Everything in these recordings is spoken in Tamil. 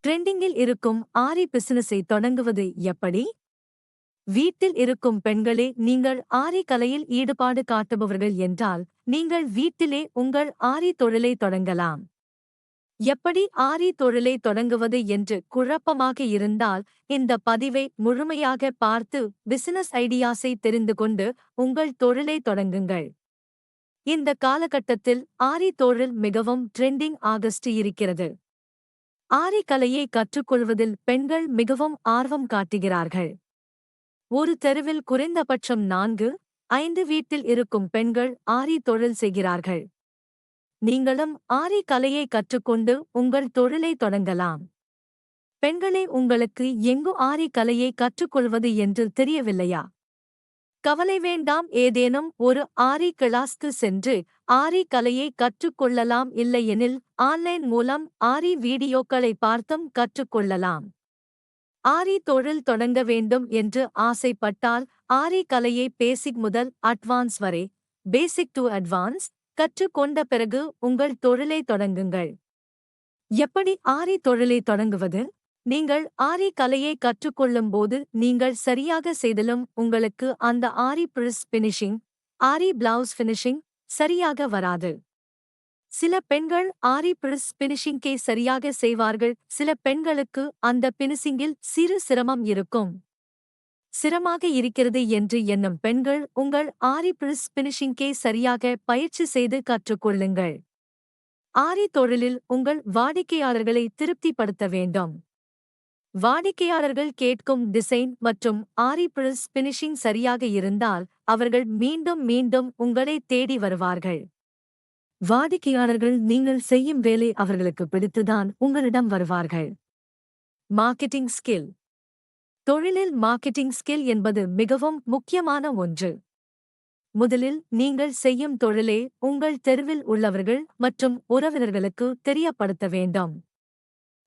ட்ரெண்டிங்கில் இருக்கும் ஆரி பிசினஸை தொடங்குவது எப்படி? வீட்டில் இருக்கும் பெண்களே, நீங்கள் ஆரி கலையில் ஈடுபாடு காட்டுபவர்கள் என்றால் நீங்கள் வீட்டிலே உங்கள் ஆரி தொழிலை தொடங்கலாம். எப்படி ஆரி தொழிலை தொடங்குவது என்று குழப்பமாக இருந்தால் இந்த பதிவை முழுமையாக பார்த்து பிசினஸ் ஐடியாஸை தெரிந்து கொண்டு உங்கள் தொழிலை தொடங்குங்கள். இந்த காலகட்டத்தில் ஆரி தொழில் மிகவும் ட்ரெண்டிங் ஆகஸ்ட் இருக்கிறது. ஆரி கலையை கற்றுக்கொள்வதில் பெண்கள் மிகவும் ஆர்வம் காட்டுகிறார்கள். ஒரு தெருவில் குறைந்தபட்சம் 4-5 வீட்டில் இருக்கும் பெண்கள் ஆரி தொழில் செய்கிறார்கள். நீங்களும் ஆரி கலையை கற்றுக்கொண்டு உங்கள் தொழிலை தொடங்கலாம். பெண்களே, உங்களுக்கு எங்கு ஆரி கலையை கற்றுக்கொள்வது என்று தெரியவில்லையா? கவலை வேண்டாம், ஏதேனும் ஒரு ஆரி கிளாஸ்க்கு சென்று ஆரி கலையை கற்றுக்கொள்ளலாம். இல்லையெனில் ஆன்லைன் மூலம் ஆரி வீடியோக்களை பார்த்தும் கற்றுக்கொள்ளலாம். ஆரி தொழில் தொடங்க வேண்டும் என்று ஆசைப்பட்டால் ஆரி கலையை பேசிக் முதல் அட்வான்ஸ் வரை, பேசிக் டு அட்வான்ஸ் கற்றுக் கொண்ட பிறகு உங்கள் தொழிலை தொடங்குங்கள். எப்படி ஆரி தொழிலை தொடங்குவது? நீங்கள் ஆரி கலையை கற்றுக்கொள்ளும் போது நீங்கள் சரியாக செய்தலும் உங்களுக்கு அந்த ஆரி பிரிஸ் பினிஷிங், ஆரி பிளவுஸ் பினிஷிங் சரியாக வராது. சில பெண்கள் ஆரி பிரிஸ் பினிஷிங்கை சரியாக செய்வார்கள். சில பெண்களுக்கு அந்த பினிஷிங்கில் சிறு சிரமம் இருக்கும். சிரமமாக இருக்கிறது என்று எண்ணும் பெண்கள் உங்கள் ஆரி பிரிஸ் பினிஷிங்கை சரியாக பயிற்சி செய்து கற்றுக்கொள்ளுங்கள். ஆரி தொழிலில் உங்கள் வாடிக்கையாளர்களை திருப்திப்படுத்த வேண்டும். வாடிக்கையாளர்கள் கேட்கும் டிசைன் மற்றும் ஆரி பிரிஸ் பினிஷிங் சரியாக இருந்தால் அவர்கள் மீண்டும் மீண்டும் உங்களை தேடி வருவார்கள். வாடிக்கையாளர்கள் நீங்கள் செய்யும் வேலை அவர்களுக்கு பிடித்துதான் உங்களிடம் வருவார்கள். Marketing skill. தொழிலில் மார்க்கெட்டிங் ஸ்கில் என்பது மிகவும் முக்கியமான ஒன்று. முதலில் நீங்கள் செய்யும் தொழிலை உங்கள் தெருவில் உள்ளவர்கள் மற்றும் உறவினர்களுக்கு தெரியப்படுத்த வேண்டும்.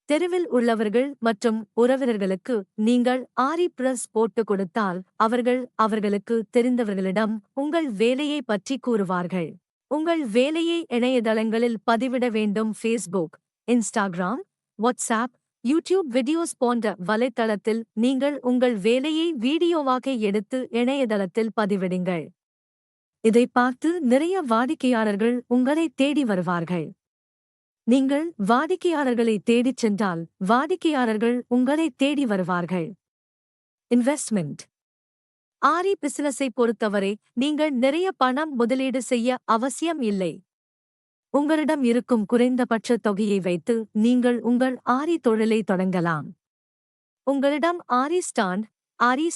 தெருவில் உள்ளவர்கள் மற்றும் உறவினர்களுக்கு நீங்கள் ஆரி பிரிஸ் போட்டு கொடுத்தால் அவர்கள் அவர்களுக்கு தெரிந்தவர்களிடம் உங்கள் வேலையை பற்றி கூறுவார்கள். உங்கள் வேலையை இணையதளங்களில் பதிவிட வேண்டும். Facebook, Instagram, WhatsApp, YouTube videos போன்ற வலைத்தளத்தில் நீங்கள் உங்கள் வேலையை வீடியோவாக எடுத்து இணையதளத்தில் பதிவிடுங்கள். இதை பார்த்து நிறைய வாடிக்கையாளர்கள் உங்களை தேடி வருவார்கள். நீங்கள் வாடிக்கையாளர்களை தேடிச் சென்றால் வாடிக்கையாளர்கள் உங்களை தேடி வருவார்கள். இன்வெஸ்ட்மெண்ட். ஆரி பிசினஸை பொறுத்தவரை நீங்கள் நிறைய பணம் முதலீடு செய்ய அவசியம் இல்லை. உங்களிடம் இருக்கும் குறைந்தபட்ச தொகையை வைத்து நீங்கள் உங்கள் ஆரி தொழிலை தொடங்கலாம். உங்களிடம் ஆரி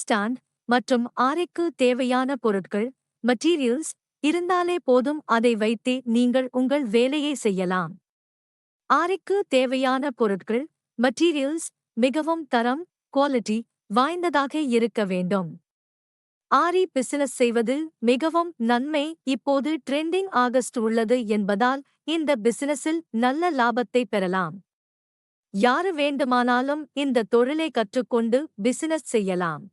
ஸ்டாண்ட் மற்றும் ஆரிக்கு தேவையான பொருட்கள், மெட்டீரியல்ஸ் இருந்தாலே போதும். அதை வைத்தே நீங்கள் உங்கள் வேலையை செய்யலாம். ஆரிக்கு தேவையான பொருட்கள், மெட்டீரியல்ஸ் மிகவும் தரம், குவாலிட்டி வாய்ந்ததாக இருக்க வேண்டும். ஆரி பிசினஸ் செய்வது மிகவும் நன்மை. இப்போது ட்ரெண்டிங் ஆகஸ்ட் உள்ளது என்பதால் இந்த பிசினஸில் நல்ல லாபத்தை பெறலாம். யாரு வேண்டுமானாலும் இந்த தொழிலை கற்றுக்கொண்டு பிசினஸ் செய்யலாம்.